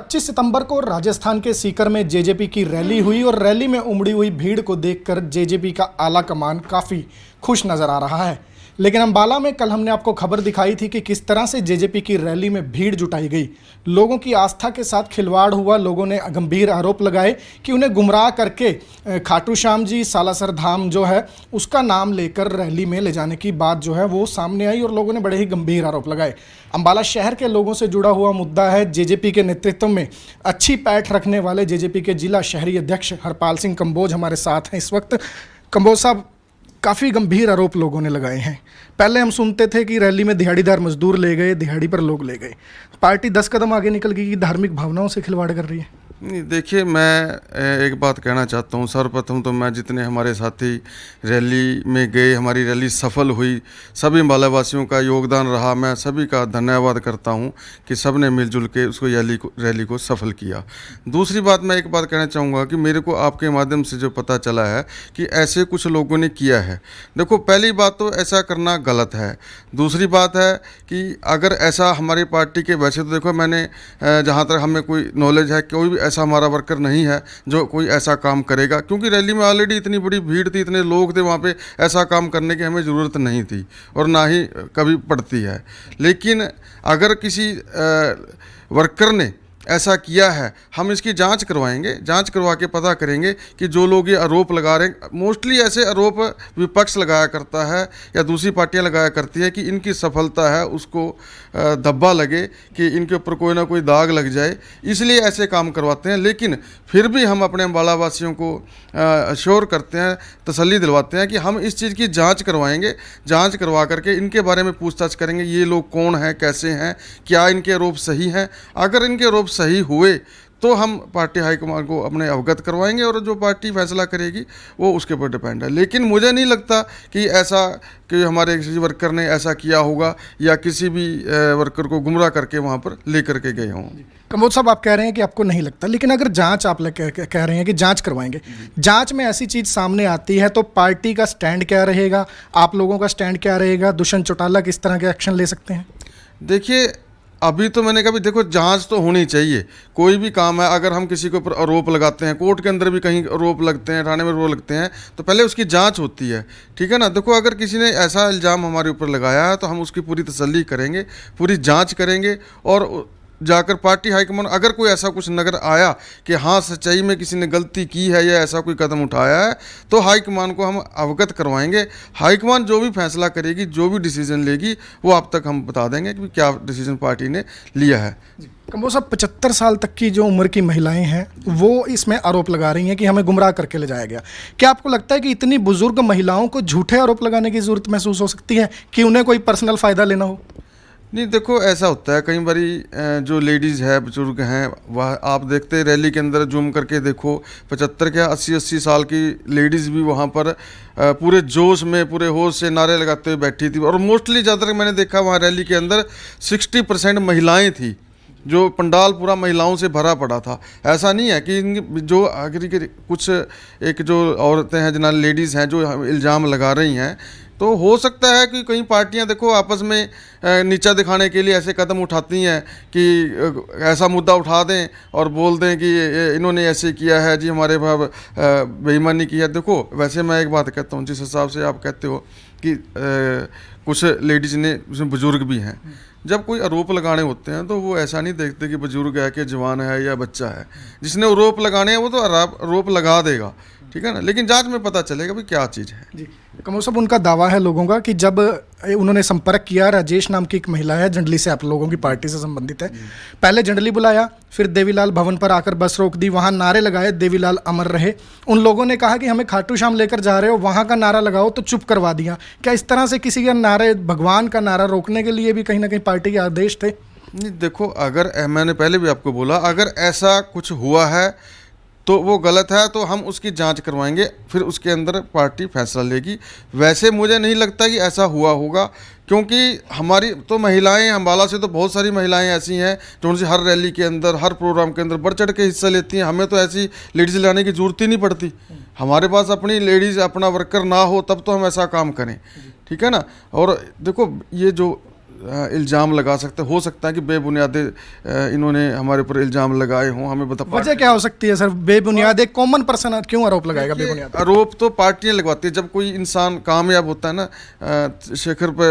25 सितंबर को राजस्थान के सीकर में जेजेपी की रैली हुई और रैली में उमड़ी हुई भीड़ को देखकर जेजेपी का आला कमान काफ़ी खुश नज़र आ रहा है। लेकिन अंबाला में कल हमने आपको खबर दिखाई थी कि किस तरह से जेजेपी की रैली में भीड़ जुटाई गई, लोगों की आस्था के साथ खिलवाड़ हुआ। लोगों ने गंभीर आरोप लगाए कि उन्हें गुमराह करके खाटू श्याम जी सालासर धाम जो है उसका नाम लेकर रैली में ले जाने की बात जो है वो सामने आई और लोगों ने बड़े ही गंभीर आरोप लगाए। अंबाला शहर के लोगों से जुड़ा हुआ मुद्दा है। जेजेपी के नेतृत्व में अच्छी पैठ रखने वाले जेजेपी के जिला शहरी अध्यक्ष हरपाल सिंह कंबोज हमारे साथ हैं इस वक्त। कंबोज साहब, काफ़ी गंभीर आरोप लोगों ने लगाए हैं। पहले हम सुनते थे कि रैली में दिहाड़ीदार मजदूर ले गए, दिहाड़ी पर लोग ले गए। पार्टी 10 कदम आगे निकल गई कि धार्मिक भावनाओं से खिलवाड़ कर रही है। नहीं, देखिए, मैं एक बात कहना चाहता हूँ। सर्वप्रथम तो मैं जितने हमारे साथी रैली में गए, हमारी रैली सफल हुई, सभी अंबाला वासियों का योगदान रहा। मैं सभी का धन्यवाद करता हूँ कि सब ने मिलजुल के उसको रैली को सफल किया। दूसरी बात, मैं एक बात कहना चाहूँगा कि मेरे को आपके माध्यम से जो पता चला है कि ऐसे कुछ लोगों ने किया है। देखो, पहली बात तो ऐसा करना गलत है। दूसरी बात है कि अगर ऐसा हमारी पार्टी के, वैसे तो देखो, मैंने जहाँ तक हमें कोई नॉलेज है, कोई भी ऐसा हमारा वर्कर नहीं है जो कोई ऐसा काम करेगा, क्योंकि रैली में ऑलरेडी इतनी बड़ी भीड़ थी, इतने लोग थे वहाँ पे, ऐसा काम करने की हमें ज़रूरत नहीं थी और ना ही कभी पड़ती है। लेकिन अगर किसी वर्कर ने ऐसा किया है, हम इसकी जांच करवाएंगे। जांच करवा के पता करेंगे कि जो लोग ये आरोप लगा रहे हैं, मोस्टली ऐसे आरोप विपक्ष लगाया करता है या दूसरी पार्टियां लगाया करती है कि इनकी सफलता है उसको धब्बा लगे, कि इनके ऊपर कोई ना कोई दाग लग जाए, इसलिए ऐसे काम करवाते हैं। लेकिन फिर भी हम अपने अंबाला वासियों को अश्योर करते हैं, तसल्ली दिलवाते हैं कि हम इस चीज़ की जाँच करवाएंगे। जाँच करवा करके इनके बारे में पूछताछ करेंगे, ये लोग कौन हैं, कैसे हैं, क्या इनके आरोप सही हैं। अगर इनके आरोप सही हुए तो हम पार्टी हाईकमान को अपने अवगत करवाएंगे और जो पार्टी फैसला करेगी वो उसके ऊपर डिपेंड है। लेकिन मुझे नहीं लगता कि ऐसा कि हमारे किसी वर्कर ने ऐसा किया होगा या किसी भी वर्कर को गुमराह करके वहाँ पर लेकर के गए हों। कंबोज साहब, आप कह रहे हैं कि आपको नहीं लगता, लेकिन अगर जांच आप कह रहे हैं कि जांच करवाएंगे, जांच में ऐसी चीज़ सामने आती है तो पार्टी का स्टैंड क्या रहेगा, आप लोगों का स्टैंड क्या रहेगा? दुष्यंत चौटाला किस तरह के एक्शन ले सकते हैं? देखिए, अभी तो मैंने कहा, देखो, जांच तो होनी चाहिए। कोई भी काम है, अगर हम किसी के ऊपर आरोप लगाते हैं, कोर्ट के अंदर भी कहीं आरोप लगते हैं, थाने में आरोप लगते हैं, तो पहले उसकी जांच होती है, ठीक है ना। देखो, अगर किसी ने ऐसा इल्ज़ाम हमारे ऊपर लगाया है तो हम उसकी पूरी तसल्ली करेंगे, पूरी जांच करेंगे और जाकर पार्टी हाईकमान, अगर कोई ऐसा कुछ नज़र आया कि हाँ सच्चाई में किसी ने गलती की है या ऐसा कोई कदम उठाया है, तो हाईकमान को हम अवगत करवाएंगे। हाईकमान जो भी फैसला करेगी, जो भी डिसीजन लेगी, वो आप तक हम बता देंगे कि क्या डिसीजन पार्टी ने लिया है। कंबोज साहब, 75 साल तक की जो उम्र की महिलाएं हैं वो इसमें आरोप लगा रही हैं कि हमें गुमराह करके ले जाया गया। क्या आपको लगता है कि इतनी बुजुर्ग महिलाओं को झूठे आरोप लगाने की ज़रूरत महसूस हो सकती है कि उन्हें कोई पर्सनल फ़ायदा लेना हो? नहीं, देखो, ऐसा होता है कई बारी, जो लेडीज़ है, बुजुर्ग हैं, वह आप देखते रैली के अंदर जूम करके देखो, 75 क्या 80 साल की लेडीज़ भी वहाँ पर पूरे जोश में, पूरे होश से नारे लगाते हुए बैठी थी। और मोस्टली ज़्यादातर मैंने देखा वहाँ रैली के अंदर 60% महिलाएं थी, जो पंडाल पूरा महिलाओं से भरा पड़ा था। ऐसा नहीं है कि जो आखिरी के कुछ एक जो औरतें हैं, जिन्हें लेडीज़ हैं, जो इल्ज़ाम लगा रही हैं, तो हो सकता है कि कई पार्टियां, देखो, आपस में नीचा दिखाने के लिए ऐसे कदम उठाती हैं कि ऐसा मुद्दा उठा दें और बोल दें कि इन्होंने ऐसे किया है जी, हमारे भाव बेईमानी की है। देखो, वैसे मैं एक बात कहता हूँ, जिस हिसाब से आप कहते हो कि कुछ लेडीज़ ने, उसमें बुजुर्ग भी हैं, जब कोई आरोप लगाने होते हैं तो वो ऐसा नहीं देखते कि बुजुर्ग है कि जवान है या बच्चा है। जिसने आरोप लगाने हैं वो तो आरोप लगा देगा, ठीक है ना। लेकिन जांच में पता चलेगा भी क्या चीज़ है। जी, कंबोज साहब, उनका दावा है लोगों का कि जब उन्होंने संपर्क किया, राजेश नाम की एक महिला है, जंडली से, आप लोगों की पार्टी से संबंधित है, पहले जंडली बुलाया, फिर देवीलाल भवन पर आकर बस रोक दी, वहाँ नारे लगाए, देवीलाल अमर रहे। उन लोगों ने कहा कि हमें खाटू श्याम लेकर जा रहे हो, वहाँ का नारा लगाओ, तो चुप करवा दिया। क्या इस तरह से किसी का नारे, भगवान का नारा रोकने के लिए भी कहीं ना कहीं पार्टी के आदेश थे? नहीं, देखो, अगर मैंने पहले भी आपको बोला, अगर ऐसा कुछ हुआ है तो वो गलत है, तो हम उसकी जांच करवाएंगे, फिर उसके अंदर पार्टी फैसला लेगी। वैसे मुझे नहीं लगता कि ऐसा हुआ होगा, क्योंकि हमारी तो महिलाएं, अंबाला से तो बहुत सारी महिलाएं ऐसी हैं जो उनसे हर रैली के अंदर, हर प्रोग्राम के अंदर बढ़ चढ़ के हिस्सा लेती हैं। हमें तो ऐसी लेडीज़ लाने की ज़रूरत ही नहीं पड़ती। हमारे पास अपनी लेडीज़, अपना वर्कर ना हो तब तो हम ऐसा काम करें, ठीक है ना। और देखो, ये जो इल्ज़ाम लगा सकते, हो सकता है कि बेबुनियादे इन्होंने हमारे ऊपर इल्ज़ाम लगाए हों, हमें बता। वजह क्या हो सकती है सर? बेबुनियाद एक कॉमन पर्सन क्यों आरोप लगाएगा बेबुनियाद? आरोप तो पार्टियां लगवाती है। जब कोई इंसान कामयाब होता है ना, शिखर पे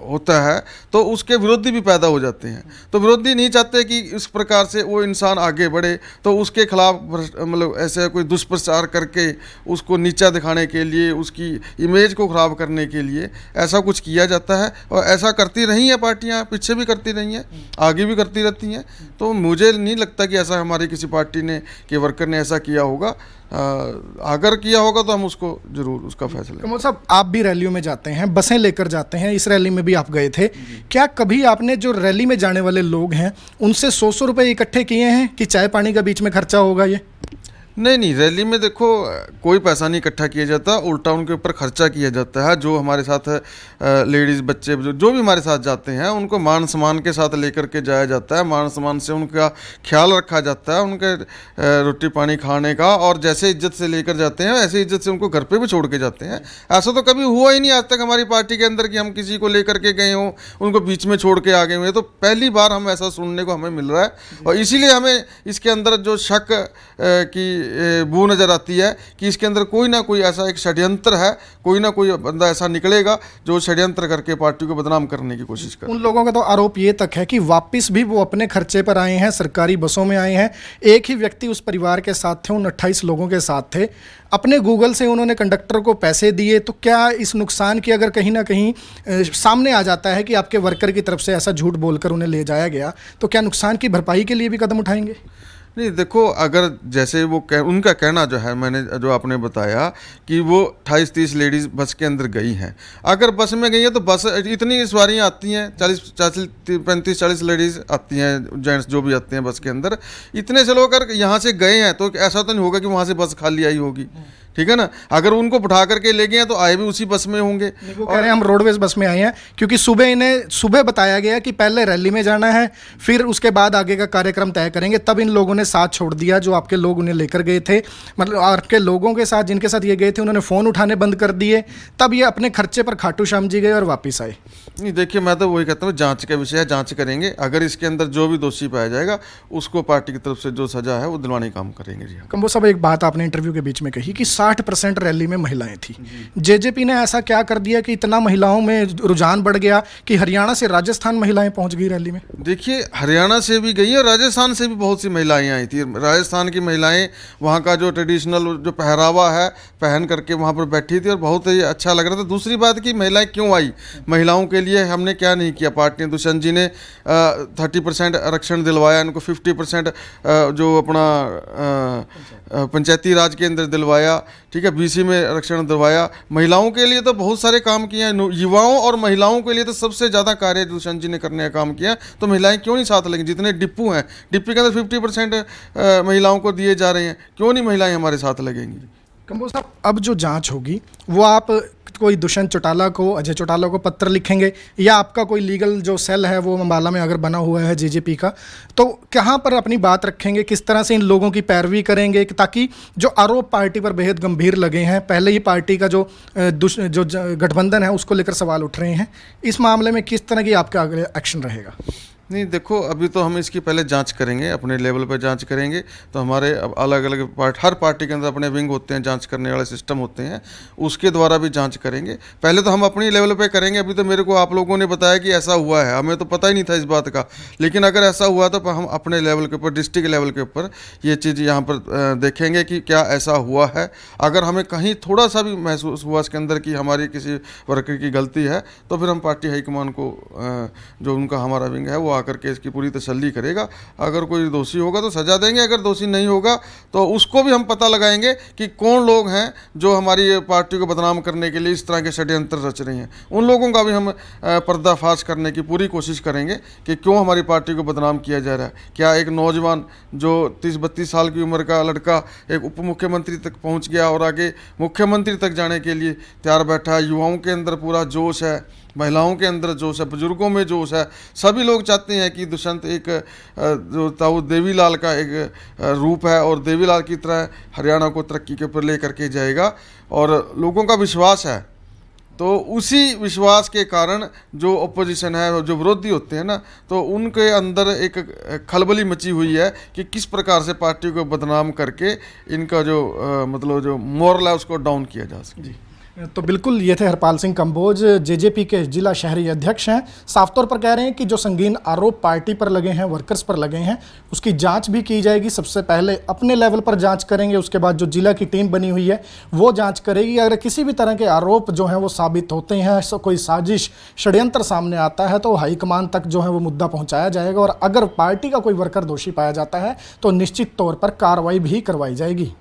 होता है, तो उसके विरोधी भी पैदा हो जाते हैं। तो विरोधी नहीं चाहते कि इस प्रकार से वो इंसान आगे बढ़े, तो उसके खिलाफ मतलब ऐसे कोई दुष्प्रचार करके उसको नीचा दिखाने के लिए, उसकी इमेज को ख़राब करने के लिए ऐसा कुछ किया जाता है। और ऐसा करती रही हैं पार्टियां, पीछे भी करती रही हैं, आगे भी करती रहती हैं। तो मुझे नहीं लगता कि ऐसा हमारी किसी पार्टी ने के वर्कर ने ऐसा किया होगा। अगर किया होगा तो हम उसको जरूर उसका फैसला। कमल साहब, आप भी रैलियों में जाते हैं, बसें लेकर जाते हैं, इस रैली में भी आप गए थे। क्या कभी आपने जो रैली में जाने वाले लोग हैं उनसे 100 रुपए इकट्ठे किए हैं कि चाय पानी का बीच में खर्चा होगा ये? नहीं, रैली में देखो कोई पैसा नहीं इकट्ठा किया जाता, उल्टा उनके ऊपर खर्चा किया जाता है। जो हमारे साथ लेडीज़, बच्चे, जो भी हमारे साथ जाते हैं, उनको मान सम्मान के साथ लेकर के जाया जाता है। मान सम्मान से उनका ख्याल रखा जाता है, उनके रोटी पानी खाने का, और जैसे इज्जत से लेकर जाते हैं ऐसे इज्जत से उनको घर पे भी छोड़ के जाते हैं। ऐसा तो कभी हुआ ही नहीं आज तक हमारी पार्टी के अंदर कि हम किसी को लेकर के गए हों, उनको बीच में छोड़ के आ गए हुए। तो पहली बार हम ऐसा सुनने को हमें मिल रहा है, और इसीलिए हमें इसके अंदर जो शक की बू नज़र आती है कि इसके अंदर कोई ना कोई ऐसा एक षड्यंत्र है, कोई ना कोई बंदा ऐसा निकलेगा जो षड्यंत्र करके पार्टी को बदनाम करने की कोशिश करे। उन लोगों का तो आरोप ये तक है कि वापस भी वो अपने खर्चे पर आए हैं, सरकारी बसों में आए हैं। एक ही व्यक्ति उस परिवार के साथ थे, उन 28 लोगों के साथ थे, अपने गूगल से उन्होंने कंडक्टर को पैसे दिए। तो क्या इस नुकसान की अगर कहीं ना कहीं सामने आ जाता है कि आपके वर्कर की तरफ से ऐसा झूठ बोलकर उन्हें ले जाया गया, तो क्या नुकसान की भरपाई के लिए भी कदम उठाएंगे? नहीं, देखो, अगर जैसे वो उनका कहना जो है, मैंने जो आपने बताया कि वो 28-30 लेडीज़ बस के अंदर गई हैं। अगर बस में गई है तो बस इतनी सवारियाँ आती हैं, 35-40 लेडीज़ आती हैं, जेंट्स जो भी आते हैं बस के अंदर। इतने से लोग अगर यहाँ से गए हैं तो ऐसा तो नहीं होगा कि वहाँ से बस खाली आई होगी, ठीक है ना। अगर उनको बिठा करके ले गए हैं तो आए भी उसी बस में होंगे। वो कह रहे हैं हम रोडवेज बस में आए हैं, क्योंकि सुबह बताया गया कि पहले रैली में जाना है, फिर उसके बाद आगे का कार्यक्रम तय करेंगे। तब इन लोगों ने साथ छोड़ दिया, जो आपके लोग उन्हें लेकर गए थे, मतलब आपके लोगों के साथ जिनके साथ ये गए थे, उन्होंने फ़ोन उठाने बंद कर दिए। तब ये अपने खर्चे पर खाटू श्याम जी गए और वापस आए। नहीं, देखिए, मैं तो वही कहता हूँ, जांच का विषय है, जांच करेंगे। अगर इसके अंदर जो भी दोषी पाया जाएगा उसको पार्टी की तरफ से जो सजा है वो दिलवाने काम करेंगे। जी कंबोज साहब, एक बात आपने इंटरव्यू के बीच में कही कि 60% रैली में महिलाएं थी। जेजेपी ने ऐसा क्या कर दिया कि इतना महिलाओं में रुझान बढ़ गया कि हरियाणा से राजस्थान महिलाएं पहुंच गई रैली में? देखिए, हरियाणा से भी गई और राजस्थान से भी बहुत सी महिलाएं आई थी। राजस्थान की महिलाएं वहाँ का जो ट्रेडिशनल जो पहरावा है पहन करके वहाँ पर बैठी थी और बहुत ही अच्छा लग रहा था। दूसरी बात कि महिलाएं क्यों आई, महिलाओं के लिए हमने क्या नहीं किया। पार्टी ने, दुष्यंत जी ने 30% आरक्षण दिलवाया, इनको 50% जो अपना पंचायती राज के अंदर दिलवाया, ठीक है, बीसी में आरक्षण दिलवाया। महिलाओं के लिए तो बहुत सारे काम किए हैं, युवाओं और महिलाओं के लिए तो सबसे ज़्यादा कार्य दुष्यंत जी ने करने का काम किया। तो महिलाएं क्यों नहीं साथ लगेंगी? जितने डिपू हैं, डिपू के अंदर 50% महिलाओं को दिए जा रहे हैं, क्यों नहीं महिलाएं हमारे साथ लगेंगी? कंबोज साहब, अब जो जांच होगी वो आप कोई दुष्यंत चौटाला को, अजय चौटाला को पत्र लिखेंगे, या आपका कोई लीगल जो सेल है वो अम्बाला में अगर बना हुआ है जेजेपी का, तो कहाँ पर अपनी बात रखेंगे? किस तरह से इन लोगों की पैरवी करेंगे ताकि जो आरोप पार्टी पर बेहद गंभीर लगे हैं, पहले ही पार्टी का जो गठबंधन है उसको लेकर सवाल उठ रहे हैं, इस मामले में किस तरह की आपका अगले एक्शन रहेगा? नहीं, देखो, अभी तो हम इसकी पहले जांच करेंगे, अपने लेवल पर जांच करेंगे। तो हमारे अलग अलग हर पार्टी के अंदर अपने विंग होते हैं, जांच करने वाले सिस्टम होते हैं, उसके द्वारा भी जांच करेंगे। पहले तो हम अपनी लेवल पे करेंगे। अभी तो मेरे को आप लोगों ने बताया कि ऐसा हुआ है, हमें तो पता ही नहीं था इस बात का। लेकिन अगर ऐसा हुआ तो हम अपने लेवल के ऊपर, डिस्ट्रिक्ट लेवल के ऊपर ये चीज़ यहाँ पर देखेंगे कि क्या ऐसा हुआ है। अगर हमें कहीं थोड़ा सा भी महसूस हुआ इसके अंदर कि हमारी किसी वर्कर की गलती है, तो फिर हम पार्टी हाईकमान को, जो उनका हमारा विंग है, वो आकर के इसकी पूरी तसल्ली करेगा। अगर कोई दोषी होगा तो सजा देंगे, अगर दोषी नहीं होगा तो उसको भी हम पता लगाएंगे कि कौन लोग हैं जो हमारी पार्टी को बदनाम करने के लिए इस तरह के षड्यंत्र रच रहे हैं। उन लोगों का भी हम पर्दाफाश करने की पूरी कोशिश करेंगे कि क्यों हमारी पार्टी को बदनाम किया जा रहा है। क्या एक नौजवान जो 30-32 साल की उम्र का लड़का एक उप मुख्यमंत्री तक पहुँच गया और आगे मुख्यमंत्री तक जाने के लिए तैयार बैठा है। युवाओं के अंदर पूरा जोश है, महिलाओं के अंदर जोश है, बुजुर्गों में जोश है। सभी लोग चाहते हैं कि दुष्यंत एक जो था वो देवीलाल का एक रूप है और देवीलाल की तरह हरियाणा को तरक्की के ऊपर ले करके जाएगा। और लोगों का विश्वास है तो उसी विश्वास के कारण जो अपोजिशन है, जो विरोधी होते हैं ना, तो उनके अंदर एक खलबली मची हुई है कि किस प्रकार से पार्टी को बदनाम करके इनका जो मतलब जो मोरल है उसको डाउन किया जा सके। जी, तो बिल्कुल ये थे हरपाल सिंह कंबोज, जेजेपी के जिला शहरी अध्यक्ष हैं। साफ तौर पर कह रहे हैं कि जो संगीन आरोप पार्टी पर लगे हैं, वर्कर्स पर लगे हैं, उसकी जांच भी की जाएगी। सबसे पहले अपने लेवल पर जांच करेंगे, उसके बाद जो जिला की टीम बनी हुई है वो जांच करेगी। अगर किसी भी तरह के आरोप जो हैं वो साबित होते हैं, कोई साजिश षड्यंत्र सामने आता है, तो हाईकमान तक जो है वो मुद्दा पहुँचाया जाएगा और अगर पार्टी का कोई वर्कर दोषी पाया जाता है तो निश्चित तौर पर कार्रवाई भी करवाई जाएगी।